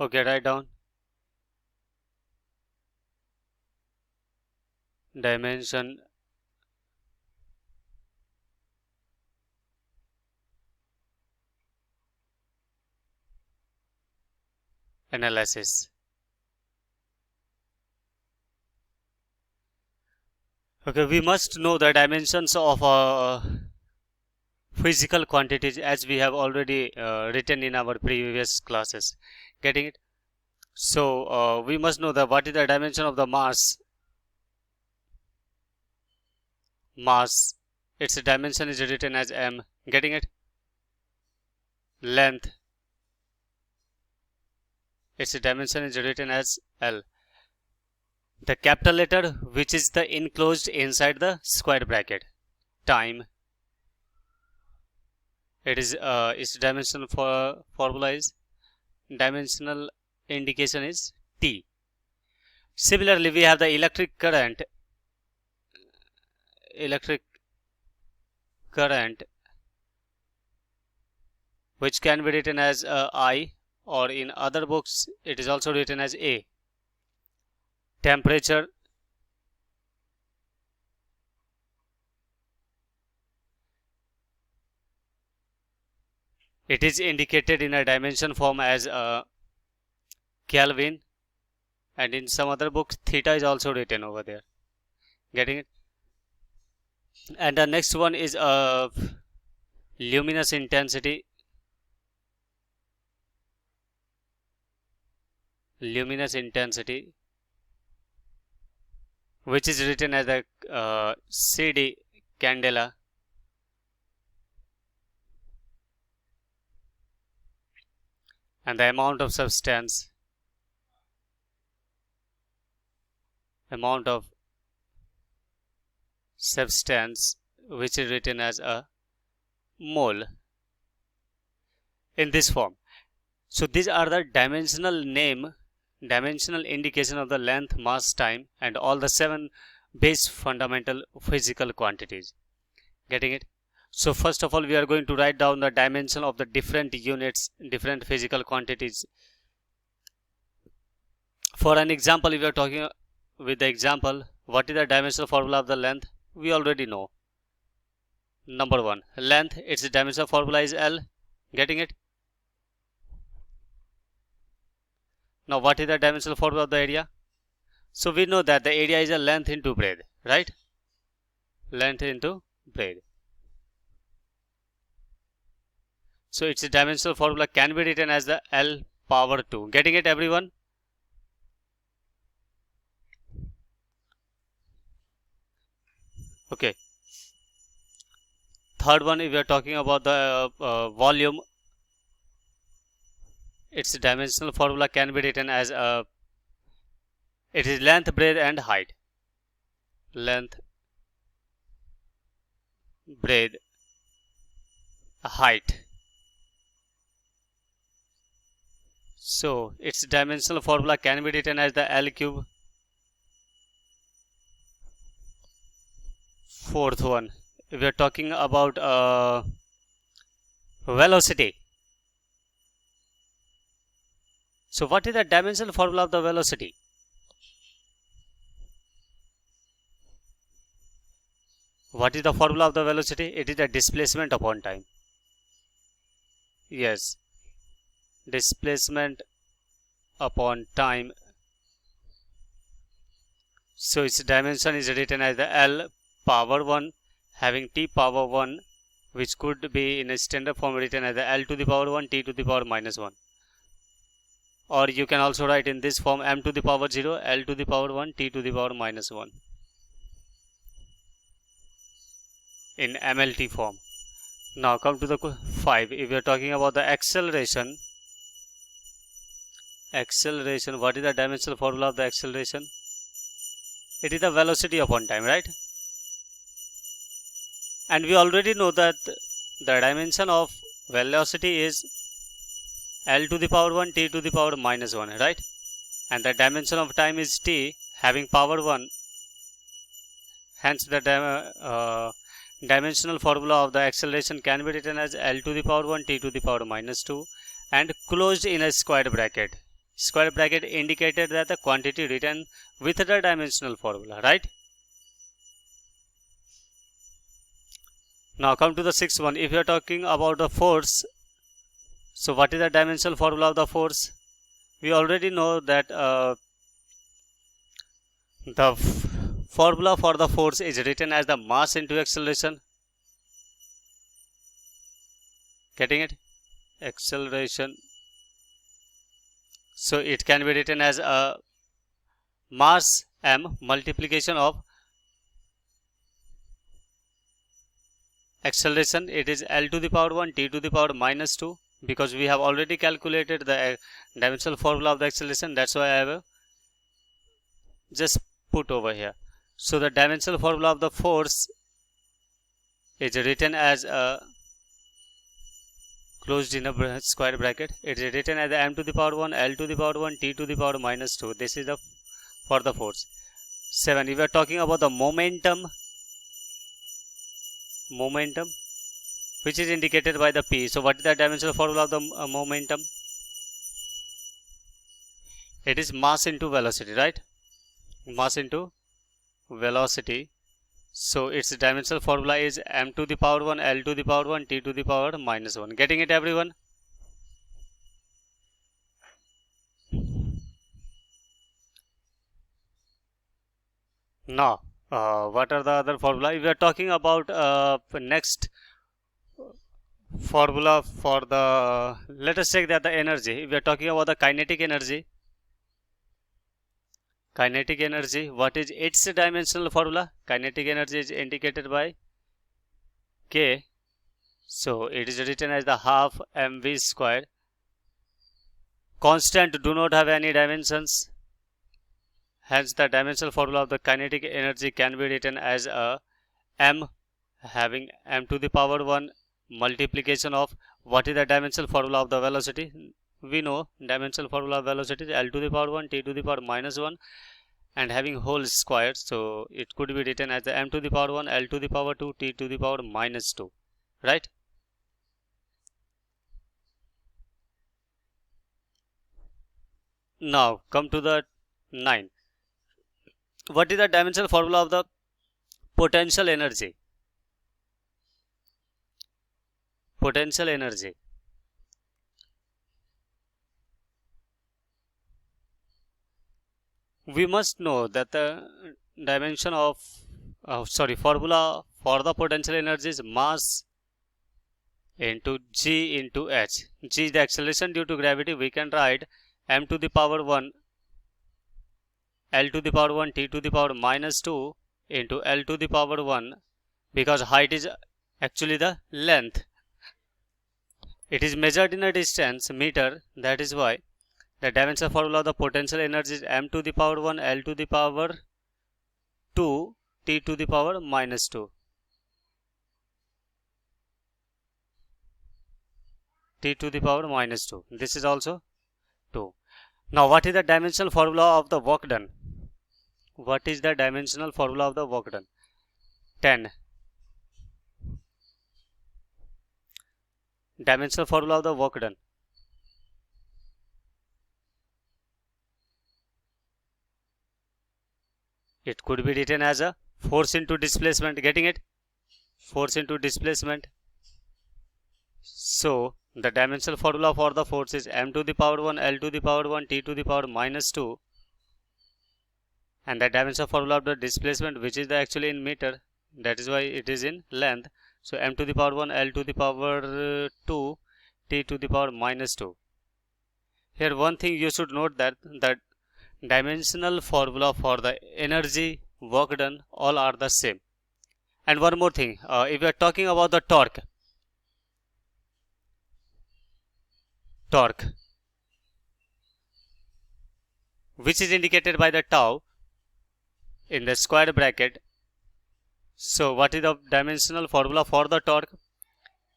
Okay, write down dimension analysis. Okay, we must know the dimensions of physical quantities as we have already written in our previous classes. Getting it? So we must know that what is the dimension of the mass. Its dimension is written as m. Getting it? Length, its dimension is written as l. The capital letter, which is the enclosed inside the square bracket. Time, it is its dimension for formula is dimensional indication is t. Similarly, we have the electric current which can be written as I, or in other books it is also written as A. Temperature, it is indicated in a dimension form as Kelvin, and in some other books theta is also written over there. Getting it? And the next one is luminous intensity. Which is written as a CD candela. And the amount of substance, which is written as a mole in this form. So these are the dimensional indication of the length, mass, time, and all the 7 base fundamental physical quantities. Getting it? So first of all, we are going to write down the dimension of the different units, different physical quantities. For an example, if we are talking with the example, what is the dimensional formula of the length? We already know. Number 1, length, its dimensional formula is L. Getting it? Now what is the dimensional formula of the area? So we know that the area is a length into breadth, right? Length into breadth. So its dimensional formula can be written as the L power 2. Getting it, everyone? Okay. Third one, if we are talking about the volume, its dimensional formula can be written as it is length, breadth, and height. Length, breadth, height. So its dimensional formula can be written as the L cube. Fourth one, we are talking about velocity. So what is the dimensional formula of the velocity? What is the formula of the velocity? It is the displacement upon time. Yes, displacement upon time. So its dimension is written as the L power 1 having t power 1, which could be in a standard form written as the L to the power 1 t to the power minus 1, or you can also write in this form m to the power 0 L to the power 1 t to the power minus 1 in MLT form. Now come to the 5. If we are talking about the acceleration, what is the dimensional formula of the acceleration? It is the velocity upon time, right? And we already know that the dimension of velocity is L to the power 1 t to the power minus 1, right? And the dimension of time is t having power 1. Hence the dimensional formula of the acceleration can be written as L to the power 1 t to the power minus 2 and closed in a square bracket. square bracket indicated that the quantity written with the dimensional formula, right? Now come to the sixth one. If you are talking about the force, so what is the dimensional formula of the force? We already know that the formula for the force is written as the mass into acceleration. Getting it? Acceleration. So it can be written as a mass m multiplication of acceleration. It is L to the power 1 t to the power minus 2, because we have already calculated the dimensional formula of the acceleration. That's why I have just put over here. So the dimensional formula of the force is written as a closed in a square bracket. It is written as m to the power 1 L to the power 1 t to the power minus 2. This is the for the force. 7. If we are talking about the momentum, which is indicated by the p. So what is the dimensional formula of the momentum? It is mass into velocity, right? Mass into velocity. So its dimensional formula is m to the power 1 L to the power 1 t to the power minus 1. Getting it, everyone? Now what are the other formula? If we are talking about next formula for the, let us take that the energy. If we are talking about the kinetic energy, what is its dimensional formula? Kinetic energy is indicated by K. So it is written as the half mv squared. Constant do not have any dimensions. Hence the dimensional formula of the kinetic energy can be written as a m having m to the power 1 multiplication of what is the dimensional formula of the velocity. We know dimensional formula of velocity is L to the power 1 t to the power minus 1 and having whole square. So it could be written as the m to the power 1 L to the power 2 t to the power minus 2, right? Now come to the 9. What is the dimensional formula of the potential energy? Potential energy. We must know that the dimension of formula for the potential energy is mass into g into h. G is the acceleration due to gravity. We can write m to the power 1 L to the power 1 t to the power minus 2 into L to the power 1, because height is actually the length. It is measured in a distance, meter. That is why the dimensional formula of the potential energy is m to the power 1 L to the power 2 t to the power minus 2. T to the power minus 2. This is also 2. Now what is the dimensional formula of the work done? What is the dimensional formula of the work done? 10. Dimensional formula of the work done. It could be written as a force into displacement. Getting it? Force into displacement. So the dimensional formula for the force is m to the power 1 L to the power 1 t to the power minus 2, and the dimensional formula of the displacement, which is the actually in meter, that is why it is in length. So m to the power 1 L to the power 2 t to the power minus 2. Here one thing you should note that dimensional formula for the energy, work done, all are the same. And one more thing, if we are talking about the torque, which is indicated by the tau in the square bracket. So what is the dimensional formula for the torque?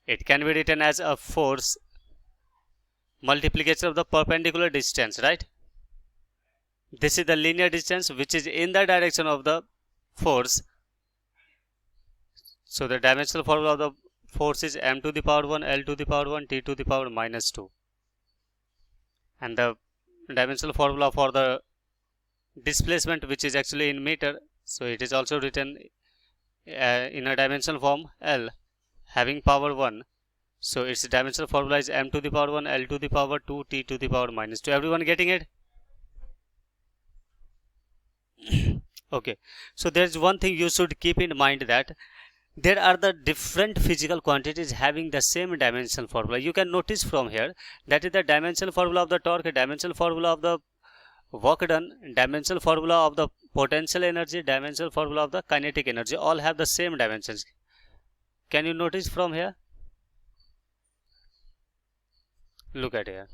It can be written as a force multiplication of the perpendicular distance, right? This is the linear distance which is in the direction of the force. So the dimensional formula of the force is m to the power 1 L to the power 1 t to the power minus 2, and the dimensional formula for the displacement, which is actually in meter, so it is also written in a dimensional form L having power 1. So its dimensional formula is m to the power 1 L to the power 2 T to the power minus 2. Everyone getting it? Okay, so there is one thing you should keep in mind, that there are the different physical quantities having the same dimensional formula. You can notice from here, that is the dimensional formula of the torque, dimensional formula of the work done, dimensional formula of the potential energy, dimensional formula of the kinetic energy, all have the same dimensions. Can you notice from here? Look at here,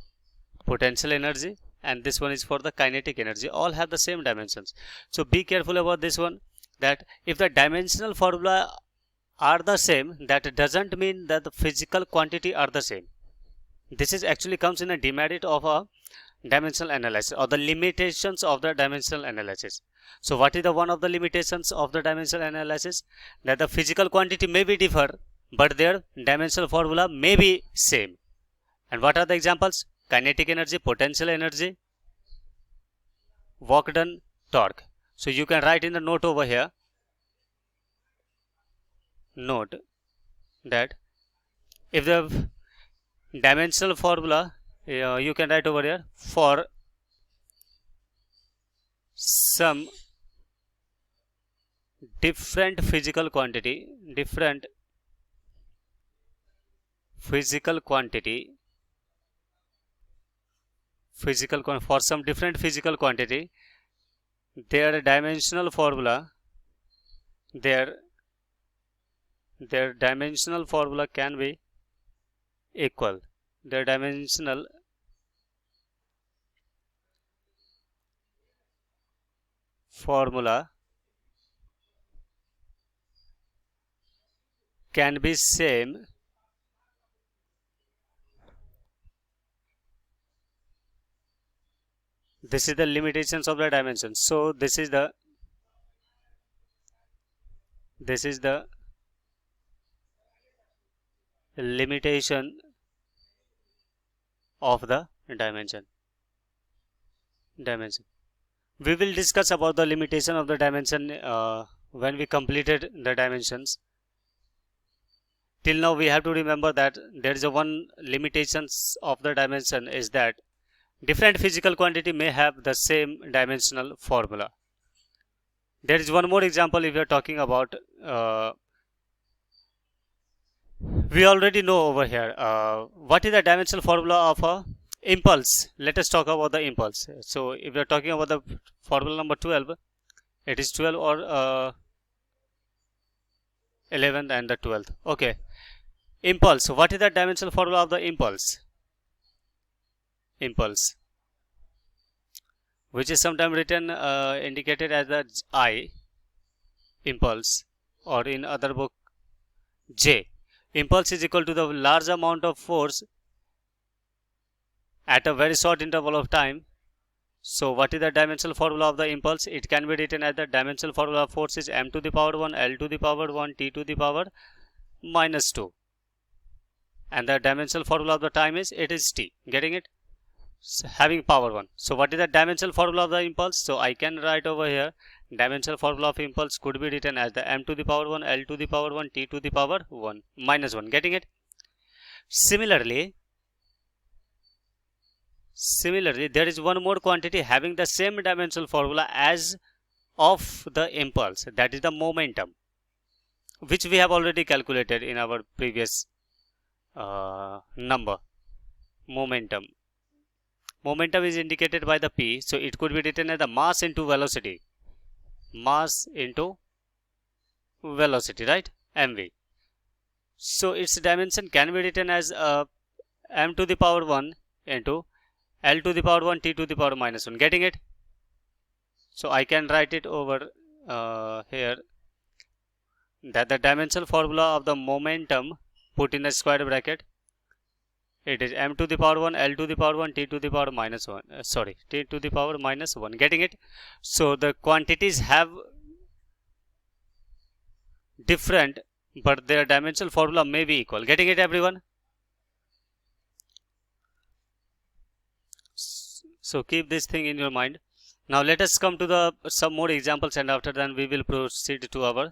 potential energy, and this one is for the kinetic energy, all have the same dimensions. So be careful about this one, that if the dimensional formula are the same, that doesn't mean that the physical quantity are the same. This is actually comes in a demerit of a dimensional analysis, or the limitations of the dimensional analysis. So what is the one of the limitations of the dimensional analysis? That the physical quantity may be differ, but their dimensional formula may be same. And what are the examples? Kinetic energy, potential energy, work done, torque. So you can write in the note over here, note that if the dimensional formula, you can write over here, for some different physical quantity, for some different physical quantity, their dimensional formula, their dimensional formula can be equal. Their dimensional formula can be same this is the limitations of the dimension. So this is the limitation of the dimension. We will discuss about the limitation of the dimension when we completed the dimensions. Till now we have to remember that there is a one limitations of the dimension, is that different physical quantity may have the same dimensional formula. There is one more example. If you are talking about we already know over here what is the dimensional formula of a impulse. Let us talk about the impulse. So if we are talking about the formula number 12, it is 12 or 11th and the 12th. Okay, impulse. What is the dimensional formula of the impulse? Which is sometimes written indicated as the I, impulse, or in other book J. Impulse is equal to the large amount of force at a very short interval of time. So what is the dimensional formula of the impulse? It can be written as the dimensional formula of force is m to the power 1 L to the power 1 T to the power minus 2, and the dimensional formula of the time is, it is T. Getting it? Having power 1. So what is the dimensional formula of the impulse? So I can write over here, dimensional formula of impulse could be written as the m to the power 1 L to the power 1 T to the power 1 minus 1. Getting it? Similarly, there is one more quantity having the same dimensional formula as of the impulse, that is the momentum, which we have already calculated in our previous number. Momentum is indicated by the P, so it could be written as the mass into velocity, right? mv. So its dimension can be written as m to the power 1 into L to the power 1 T to the power minus 1. Getting it? So I can write it over here, that the dimensional formula of the momentum, put in a square bracket, it is m to the power 1 L to the power 1 T to the power minus 1, T to the power minus 1. Getting it? So the quantities have different, but their dimensional formula may be equal. Getting it, everyone? So keep this thing in your mind. Now let us come to the some more examples, and after that we will proceed to our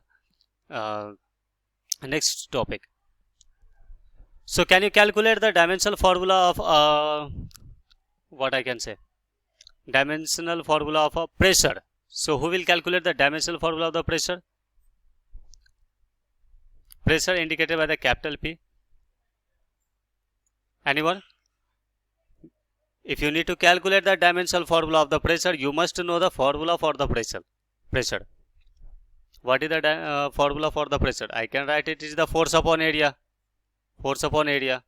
next topic. So can you calculate the dimensional formula of what I can say? Dimensional formula of a pressure. So who will calculate the dimensional formula of the pressure? Pressure indicated by the capital P. Anyone? If you need to calculate the dimensional formula of the pressure, you must know the formula for the pressure. What is the formula for the pressure? I can write it is the force upon area. Force upon area.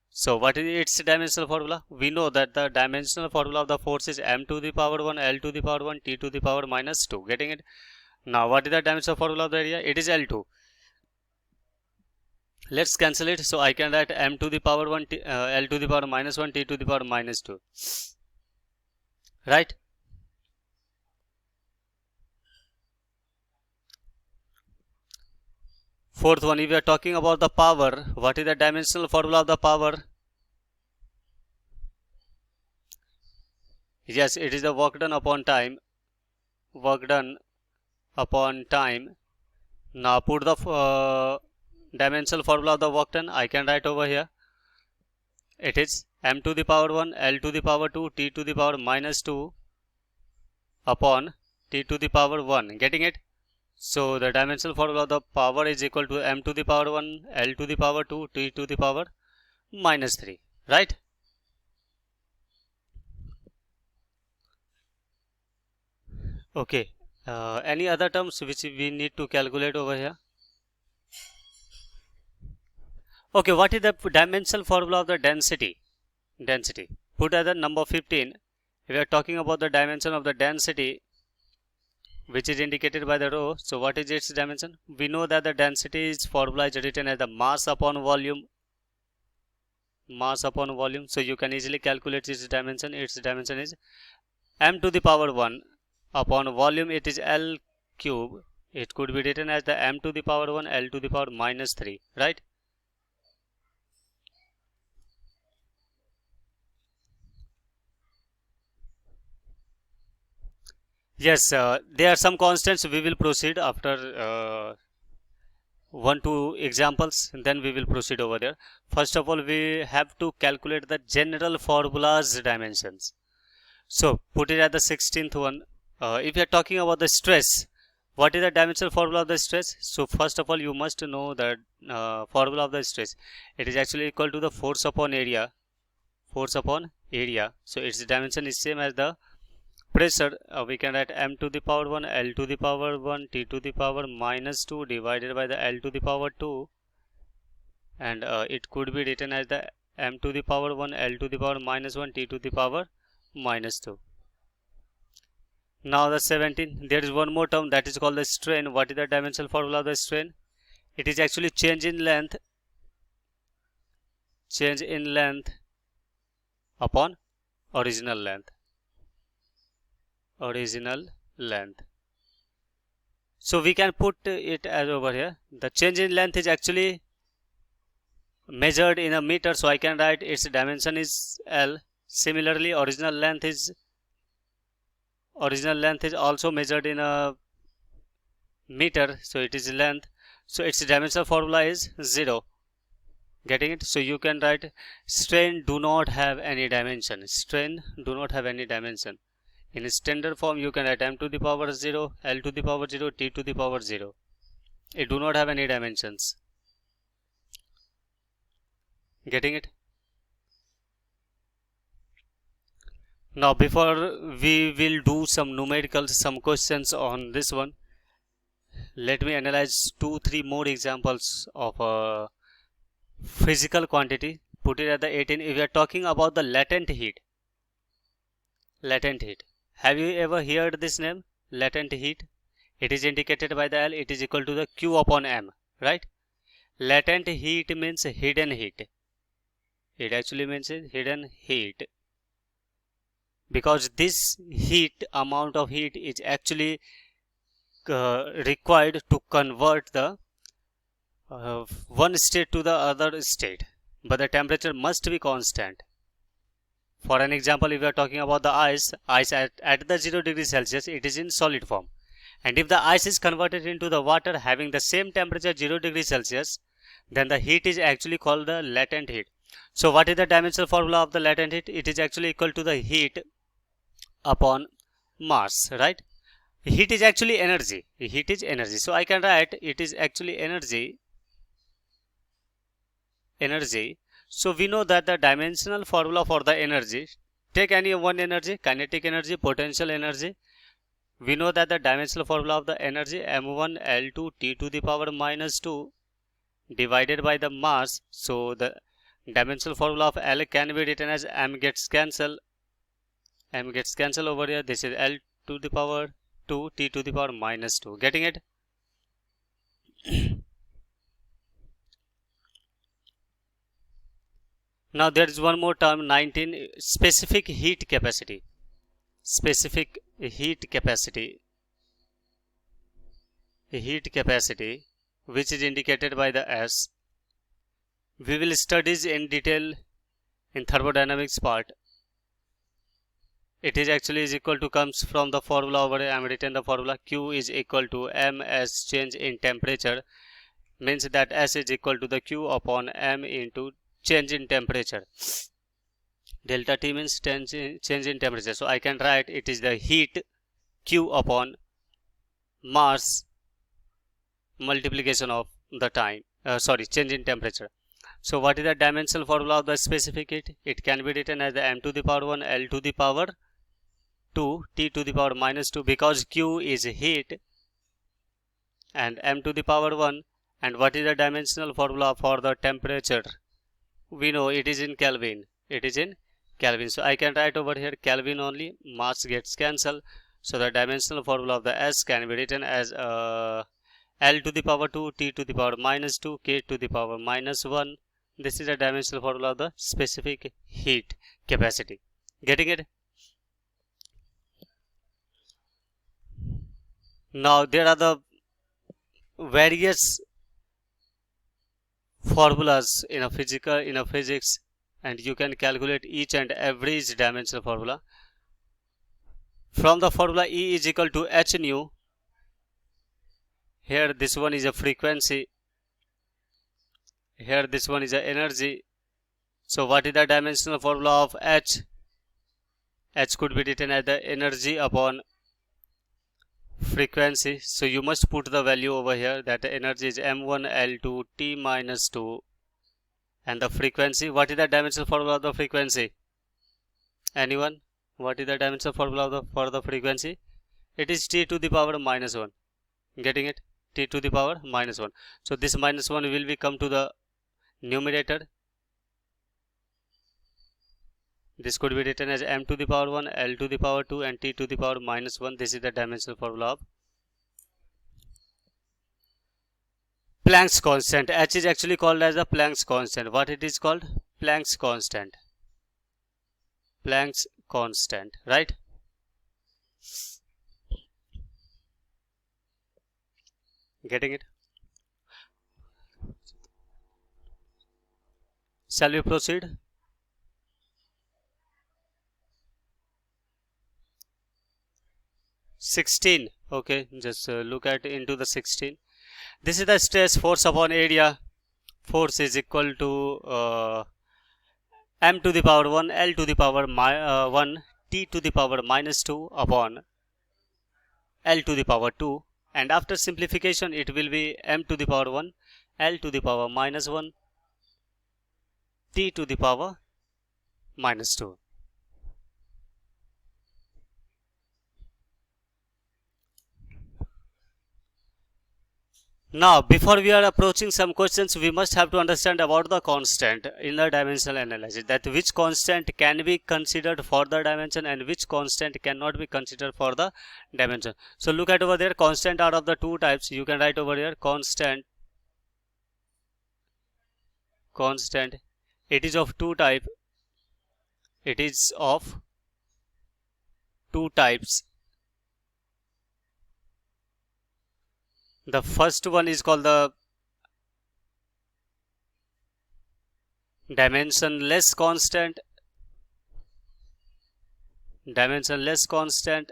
So what is its dimensional formula? We know that the dimensional formula of the force is m to the power 1, L to the power 1, T to the power minus 2. Getting it? Now what is the dimensional formula of the area? It is L2. Let's cancel it. So I can write m to the power 1, L to the power minus 1, T to the power minus 2. Right? Fourth one, if we are talking about the power, what is the dimensional formula of the power? Yes, it is the work done upon time. Work done upon time. Now put the dimensional formula of the work done. I can write over here. It is m to the power 1, L to the power 2, T to the power minus 2 upon T to the power 1. Getting it? So the dimensional formula of the power is equal to m to the power 1, L to the power 2, T to the power minus 3. Right? Okay. Any other terms which we need to calculate over here? Okay, what is the dimensional formula of the density? Put as the number 15. We are talking about the dimension of the density, which is indicated by the rho. So what is its dimension? We know that the density is formula is written as the mass upon volume. Mass upon volume. So you can easily calculate its dimension. Its dimension is m to the power 1 upon volume. It is L cube. It could be written as the m to the power 1, L to the power minus 3. Right? Yes, there are some constants. We will proceed after 1-2 examples, and then we will proceed over there. First of all, we have to calculate the general formula's dimensions. So put it at the 16th one. If you are talking about the stress, what is the dimensional formula of the stress? So first of all, you must know the formula of the stress. It is actually equal to the force upon area. Force upon area. So its dimension is same as the pressure. We can write m to the power 1, L to the power 1, T to the power minus 2 divided by the L to the power 2, and it could be written as the m to the power 1, L to the power minus 1, T to the power minus 2. Now the 17, there is one more term that is called the strain. What is the dimensional formula of the strain? It is actually change in length upon original length. So we can put it as over here. The change in length is actually measured in a meter, so I can write its dimension is L. Similarly, original length is also measured in a meter, so it is length. So its dimensional formula is 0. Getting it? So you can write strain do not have any dimension. In standard form, you can write m to the power 0, L to the power 0, T to the power 0. It do not have any dimensions. Getting it? Now before we will do some numericals, some questions on this one, let me analyze 2-3 more examples of a physical quantity. Put it at the 18. If we are talking about the latent heat. Have you ever heard this name? Latent heat. It is indicated by the L. It is equal to the Q upon M. Right? Latent heat means hidden heat. It actually means hidden heat. Because this amount of heat is actually required to convert the one state to the other state. But the temperature must be constant. For an example, if we are talking about the ice at the 0 degree Celsius, it is in solid form. And if the ice is converted into the water having the same temperature 0 degree Celsius, then the heat is actually called the latent heat. So what is the dimensional formula of the latent heat? It is actually equal to the heat upon mass, right? Heat is actually energy. Heat is energy. So I can write it is actually energy. So we know that the dimensional formula for the energy, take any one energy, kinetic energy, potential energy. We know that the dimensional formula of the energy m1 L2 T to the power minus 2 divided by the mass. So the dimensional formula of L can be written as m gets cancelled over here. This is L to the power 2 T to the power minus 2. Getting it? Now there is one more term, 19, specific heat capacity. Specific heat capacity, which is indicated by the S. We will study in detail in thermodynamics part. It is actually is equal to, comes from the formula over here. I am written the formula Q is equal to M as change in temperature, means that S is equal to the Q upon M into change in temperature. Delta T means change in temperature. So I can write it is the heat Q upon mass multiplication of the time, change in temperature. So what is the dimensional formula of the specific heat? It can be written as the m to the power 1 L to the power 2 T to the power minus 2, because Q is heat and m to the power 1. And what is the dimensional formula for the temperature? We know it is in Kelvin. So I can write over here Kelvin only, mass gets cancelled. So the dimensional formula of the S can be written as L to the power 2 T to the power minus 2 K to the power minus 1. This is the dimensional formula of the specific heat capacity. Getting it? Now there are the various formulas in a physics, and you can calculate each and every dimensional formula. From the formula E is equal to h nu. Here this one is a frequency. Here this one is a energy. So what is the dimensional formula of H? H could be written as the energy upon frequency. So you must put the value over here, that the energy is m1 L2 T minus 2, and the frequency, what is the dimensional formula of the frequency? Anyone? What is the dimensional formula for the frequency? It is T to the power minus 1. Getting it? T to the power minus 1. So this minus 1 will be come to the numerator. This could be written as m to the power 1, L to the power 2, and T to the power minus 1. This is the dimensional formula of Planck's constant. H is actually called as the Planck's constant. What it is called? Planck's constant. Planck's constant, right? Getting it? Shall we proceed? (16). Okay, just look at into the 16. This is the stress force upon area. Force is equal to m to the power 1 L to the power 1 T to the power minus 2 upon L to the power 2, and after simplification it will be m to the power 1 L to the power minus 1 T to the power minus 2. Now, before we are approaching some questions, we must have to understand about the constant in the dimensional analysis, that which constant can be considered for the dimension and which constant cannot be considered for the dimension. So look at over there, constant are of the two types. You can write over here constant. It is of two types. The first one is called the dimensionless constant, dimensionless constant,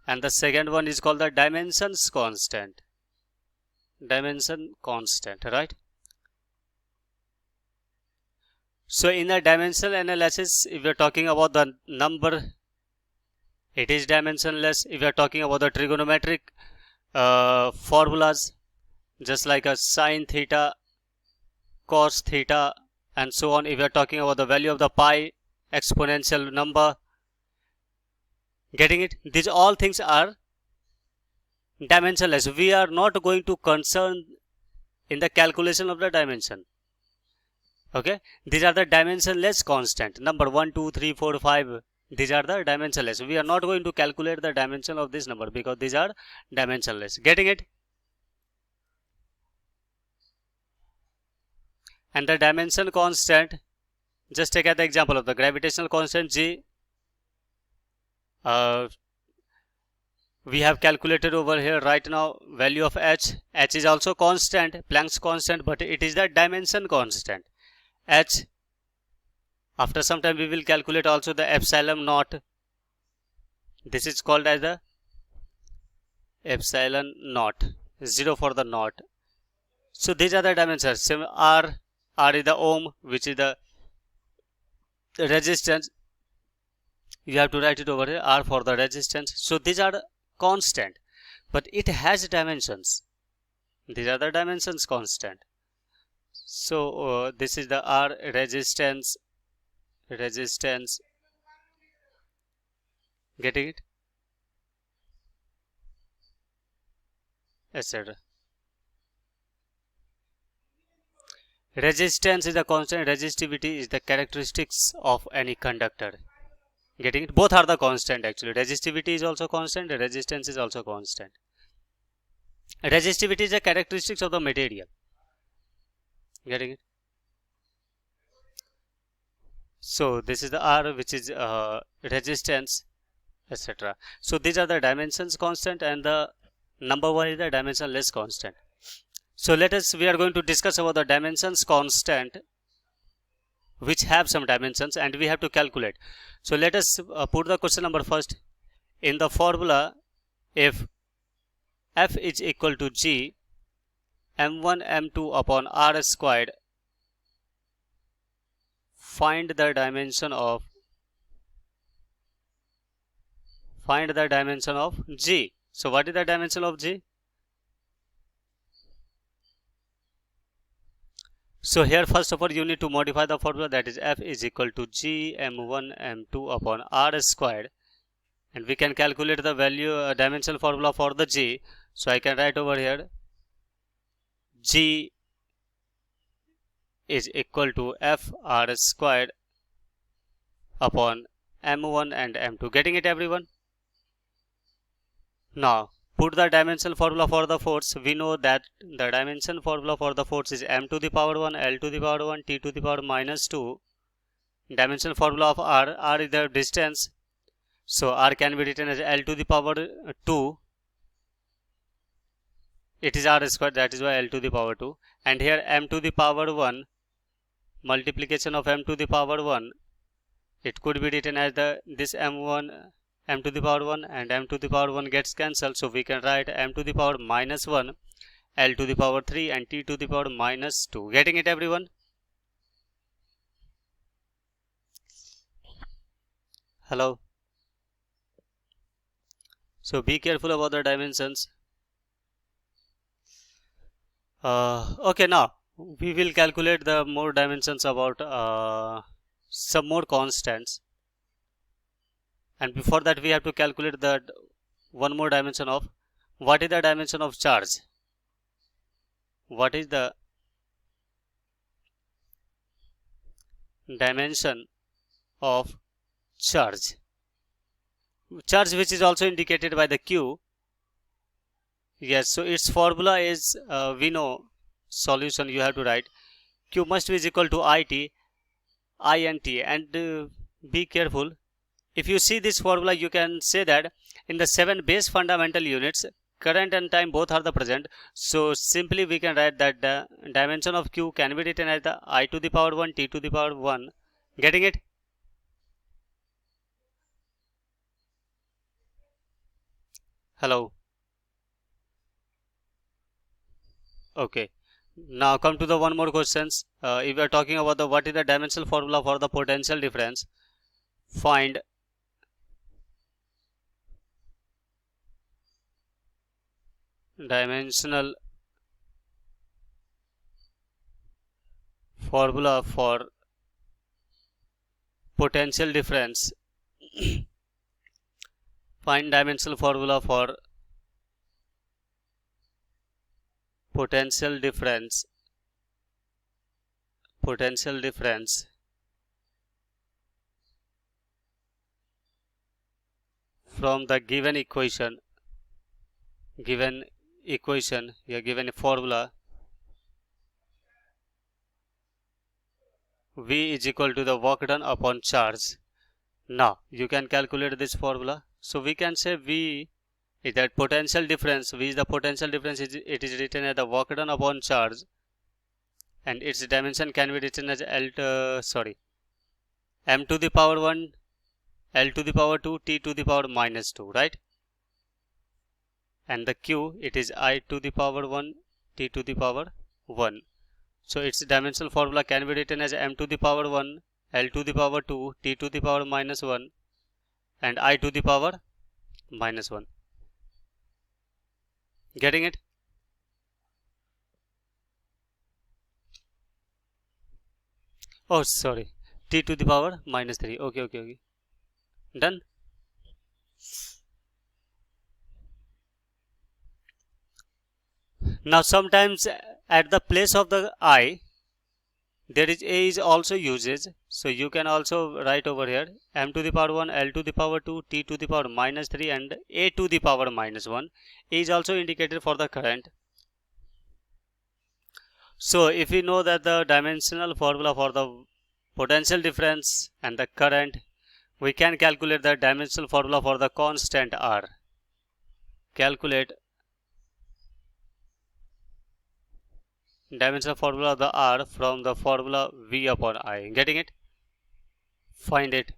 and the second one is called the dimensions constant. Dimension constant, right? So in the dimensional analysis, if we are talking about the number, it is dimensionless. If we are talking about the trigonometric formulas, just like a sine theta, cos theta, and so on, if we are talking about the value of the pi, exponential number, getting it? These all things are dimensionless. We are not going to concern in the calculation of the dimension. Okay, these are the dimensionless constant. Number 1, 2, 3, 4, 5. These are the dimensionless. We are not going to calculate the dimension of this number because these are dimensionless. Getting it? And the dimension constant, just take the example of the gravitational constant G. We have calculated over here right now value of H. H is also constant, Planck's constant, but it is the dimension constant. H. After some time we will calculate also the epsilon naught. This is called as the epsilon naught, 0 for the naught. So these are the dimensions. R is the ohm, which is the resistance. You have to write it over here, R for the resistance. So these are constant, but it has dimensions. These are the dimensions constant. So this is the R, resistance, getting it, etc. Resistance is the constant, resistivity is the characteristics of any conductor. Getting it? Both are the constant actually. Resistivity is also constant, resistance is also constant. Resistivity is the characteristics of the material. Getting it? So this is the R, which is resistance, etc. So these are the dimensions constant, and the number 1 is the dimensionless constant. So we are going to discuss about the dimensions constant, which have some dimensions, and we have to calculate. So let us put the question number first. In the formula, if F is equal to G m1 m2 upon r squared, find the dimension of G. So what is the dimension of G? So here first of all you need to modify the formula, that is F is equal to G m1 m2 upon r squared, and we can calculate the value dimensional formula for the G. So I can write over here G is equal to F r squared upon m1 and m2. Getting it, everyone? Now put the dimensional formula for the force. We know that the dimension formula for the force is m to the power 1, L to the power 1, T to the power minus 2. Dimensional formula of R is the distance. So R can be written as L to the power 2. It is R squared, that is why L to the power 2. And here m to the power 1, multiplication of m to the power 1, it could be written as this m1, m to the power 1, and m to the power 1 gets cancelled. So we can write m to the power minus 1, L to the power 3, and T to the power minus 2. Getting it, everyone? Hello? So be careful about the dimensions. Okay, now we will calculate the more dimensions about some more constants, and before that we have to calculate the one more dimension of what is the dimension of charge. What is the dimension of charge? Charge, which is also indicated by the Q. Yes, so its formula is, we know, solution you have to write Q must be equal to IT, INT, and be careful. If you see this formula, you can say that in the 7 base fundamental units, current and time both are the present. So simply we can write that the dimension of Q can be written as the I to the power 1, T to the power 1. Getting it? Hello. Okay. Now come to the one more questions. If we are talking about the what is the dimensional formula for the potential difference, find dimensional formula for potential difference. Find dimensional formula for potential difference. Potential difference from the given equation. Given equation, you given a formula V is equal to the work done upon charge. Now you can calculate this formula. So we can say V is that potential difference. V is the potential difference. It is written as the work done upon charge, and its dimension can be written as m to the power 1, L to the power 2, T to the power minus 2, right? And the Q, it is I to the power 1, T to the power 1. So its dimensional formula can be written as m to the power 1, L to the power 2, T to the power minus 1, and I to the power minus 1. Getting it? Oh, sorry. T to the power minus 3. Okay. Done? Now sometimes at the place of the I, there is a is also uses. So you can also write over here m to the power 1, L to the power 2, T to the power minus 3, and a to the power minus 1 is also indicated for the current. So if we know that the dimensional formula for the potential difference and the current, we can calculate the dimensional formula for the constant R. Calculate dimensional formula of the R from the formula V upon I. Getting it? Find it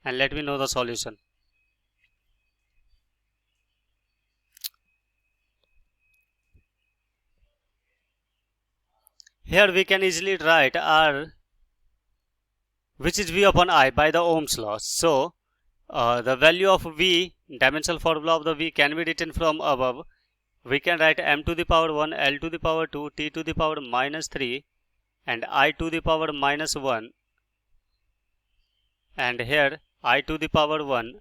and let me know the solution. Here we can easily write R, which is V upon I by the Ohm's law. So the value of V, dimensional formula of the V, can be written from above. We can write m to the power 1, L to the power 2, T to the power minus 3, and I to the power minus 1, and here I to the power 1.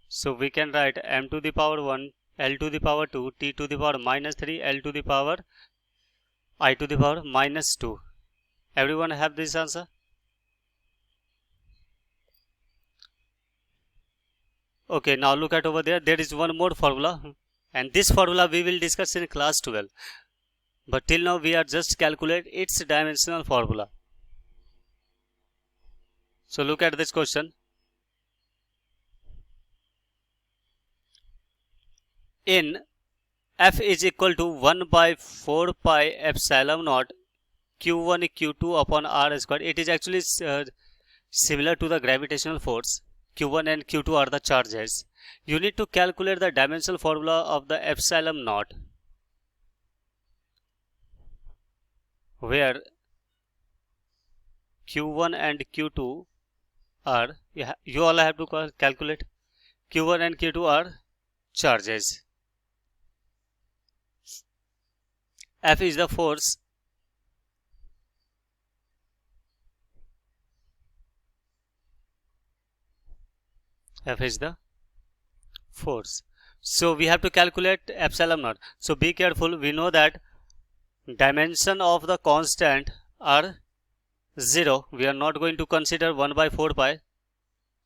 So we can write m to the power 1, L to the power 2, T to the power minus 3, L to the power I to the power minus 2. Everyone have this answer? Okay, now look at over there. There is one more formula, and this formula we will discuss in class 12. But till now we are just calculate its dimensional formula. So look at this question. In F is equal to 1 by 4 pi epsilon naught Q1 Q2 upon R square. It is actually similar to the gravitational force. Q1 and Q2 are the charges. You need to calculate the dimensional formula of the epsilon naught, where Q1 and Q2 are, you all have to calculate. Q1 and Q2 are charges. F is the force. F is the force. So we have to calculate epsilon naught. So be careful. We know that dimension of the constant are 0. We are not going to consider 1 by 4 pi.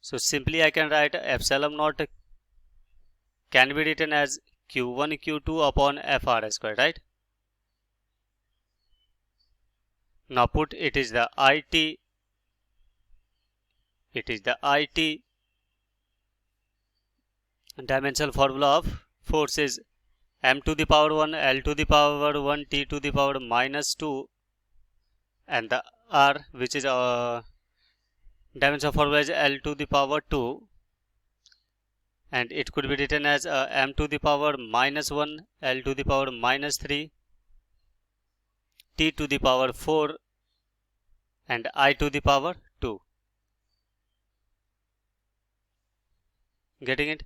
So simply I can write epsilon naught can be written as Q1 Q2 upon FR square, right? Now put it is the IT. It is the IT. Dimensional formula of force is m to the power 1, L to the power 1, T to the power minus 2, and the R, which is dimensional formula is L to the power 2, and it could be written as m to the power minus 1, l to the power minus 3, t to the power 4, and I to the power 2. Getting it?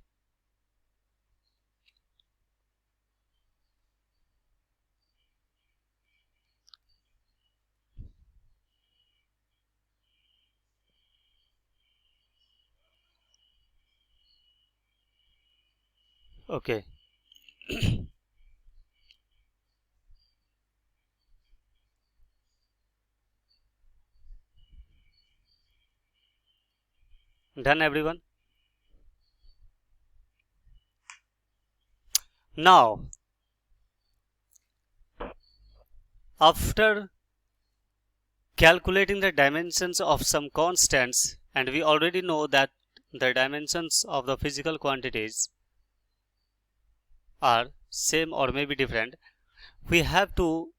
Okay. Done, everyone? Now, after calculating the dimensions of some constants, and we already know that the dimensions of the physical quantities are same or maybe different, we have to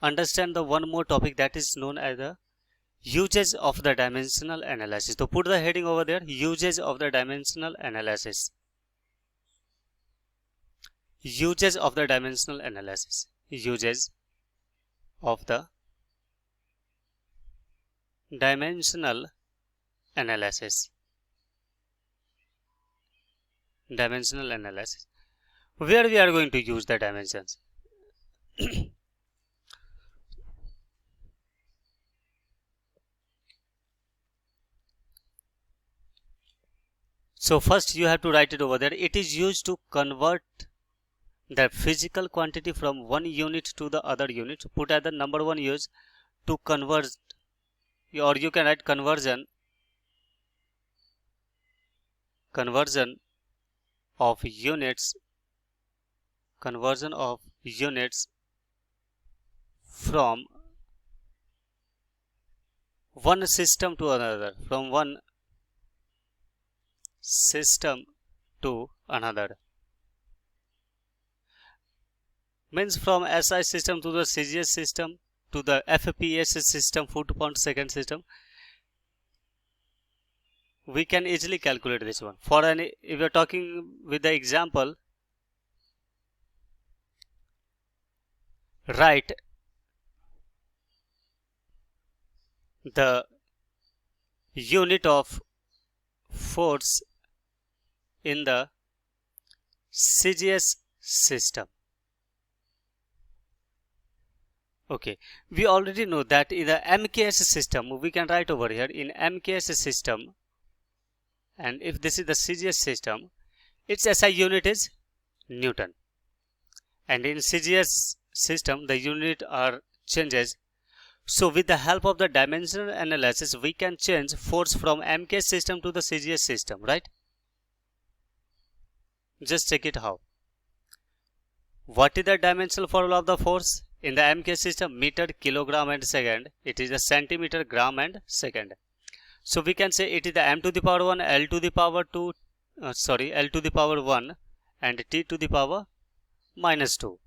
understand the one more topic that is known as the uses of the dimensional analysis. So put the heading over there, uses of the dimensional analysis. Uses of the dimensional analysis. Uses of the dimensional analysis. Dimensional analysis. Where we are going to use the dimensions? So first you have to write it over there. It is used to convert the physical quantity from one unit to the other unit. Put as the number one use to convert, or you can write conversion of units from one system to another, from one system to another. Means from SI system to the CGS system to the FPS system, foot-pound-second system. We can easily calculate this one. For if you are talking with the example, write the unit of force in the CGS system. Okay, we already know that in the MKS system, we can write over here in MKS system, and if this is the CGS system, its SI unit is Newton, and in CGS system the unit are changes. So with the help of the dimensional analysis, we can change force from MKS system to the CGS system, right? Just check it how. What is the dimensional formula of the force? In the MKS system, meter, kilogram and second. It is a centimeter, gram and second. So we can say it is the m to the power 1, l to the power 2, l to the power 1 and t to the power minus 2.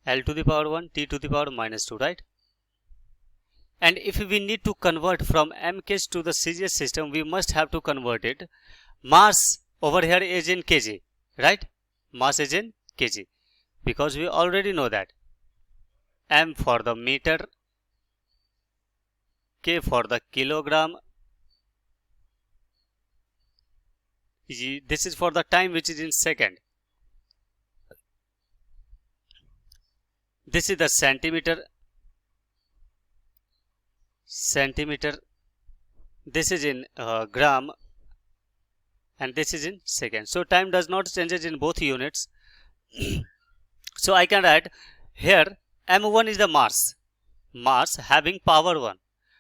L to the power 1, t to the power minus 2, right? And if we need to convert from MKS to the CGS system, we must have to convert it. Mass over here is in kg, right? Mass is in kg, because we already know that m for the meter, k for the kilogram. This is for the time, which is in second. This is the centimeter. This is in gram, and this is in second. So time does not changes in both units. So I can write here m1 is the mass having power 1.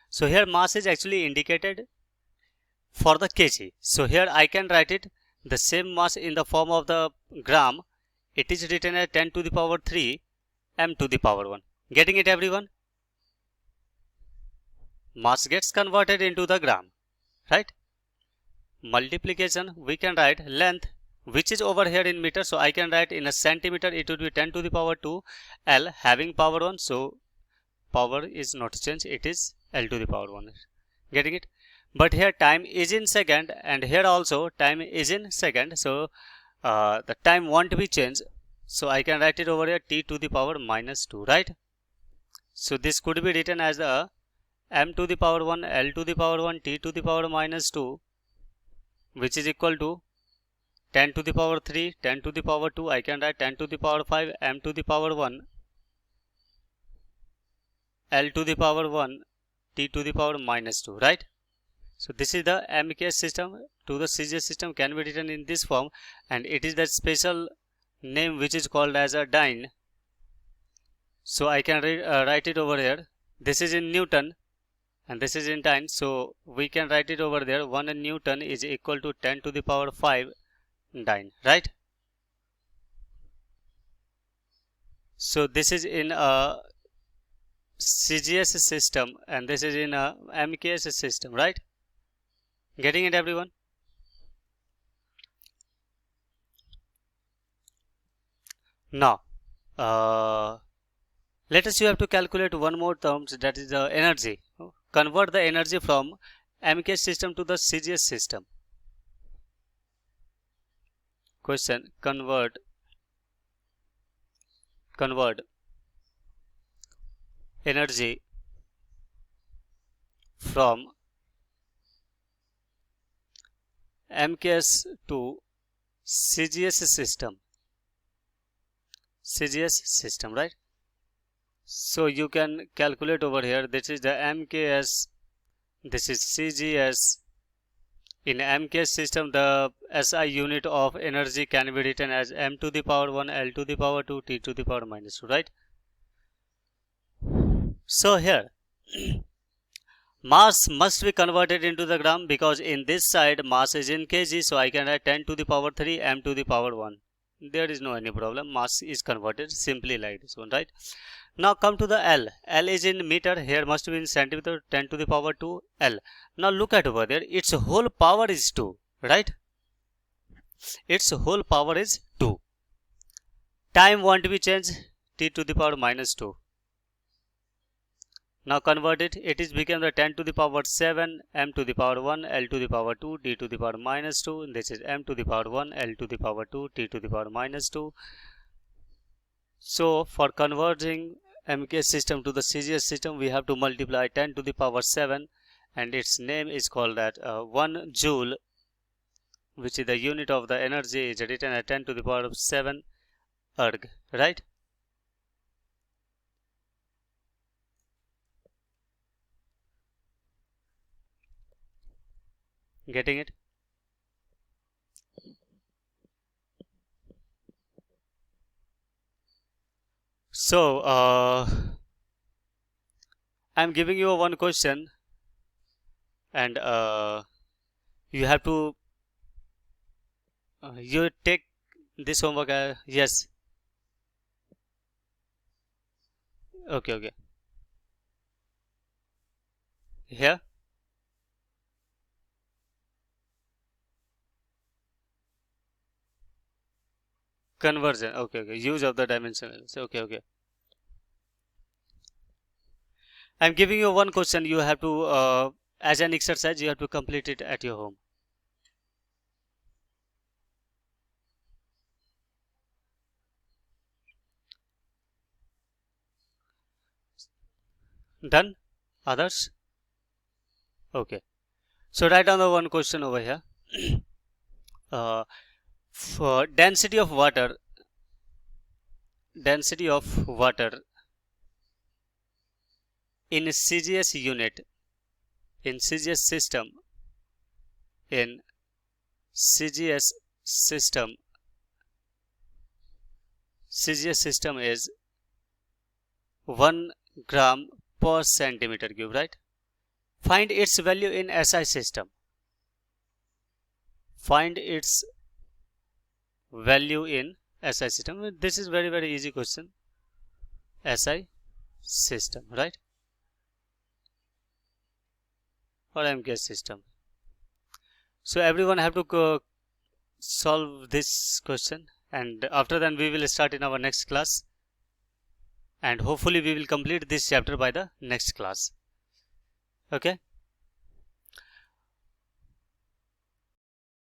So here mass is actually indicated for the kg. So here I can write it the same mass in the form of the gram. It is written as 10 to the power 3 m to the power 1. Getting it, everyone? Mass gets converted into the gram, right? Multiplication, we can write length, which is over here in meter. So I can write in a centimeter, it would be 10 to the power 2 L having power 1. So power is not changed, it is L to the power 1. Getting it? But here time is in second, and here also time is in second, so the time won't be changed, so I can write it over here t to the power minus 2, right? So this could be written as the m to the power 1 L to the power 1 t to the power minus 2, which is equal to 10 to the power 3 10 to the power 2. I can write 10 to the power 5 m to the power 1 L to the power 1 t to the power minus 2, right? So this is the MKS system to the CGS system can be written in this form, and it is that special name which is called as a dyne. So I can write it over here. This is in Newton and this is in dyne, so we can write it over there. 1 Newton is equal to 10 to the power 5 dyne, right? So this is in a CGS system and this is in a MKS system, right? Getting it, everyone? Now let us you have to calculate one more terms, that is the energy. Convert the energy from MKS system to the CGS system. Question: convert energy from MKS to CGS system. Right? So you can calculate over here. This is the MKS, this is CGS. In MKS system, the SI unit of energy can be written as m to the power 1 L to the power 2 t to the power minus 2, right? So here mass must be converted into the gram, because in this side mass is in kg, so I can write 10 to the power 3 m to the power 1. There is no any problem, mass is converted simply like this one, right? Now come to the L. L is in meter, here must be in centimeter, 10 to the power 2 L. Now look at over there, its whole power is 2, right? Its whole power is 2. Time won't be changed, t to the power minus 2. Now convert it, it is become the 10 to the power 7 m to the power 1 L to the power 2 d to the power minus 2. This is m to the power 1 L to the power 2 t to the power minus 2. So for converting MKS system to the CGS system, we have to multiply 10 to the power 7, and its name is called that 1 joule, which is the unit of the energy, is written at 10 to the power 7 erg, right? Getting it? So I'm giving you one question, and you have to you take this homework. Yes. Okay. Here. Conversion. Okay. Use of the dimensional. Okay. I'm giving you one question. You have to, as an exercise, you have to complete it at your home. Done? Others? Okay. So write down the one question over here. For density of water in CGS unit, in CGS system, CGS system is 1 gram per centimeter cube, right? Find its value in SI system. Find its value in SI system. This is very easy question. SI system, right? Or MKS system. So everyone have to solve this question, and after that we will start in our next class. and hopefully we will complete this chapter by the next class. Okay.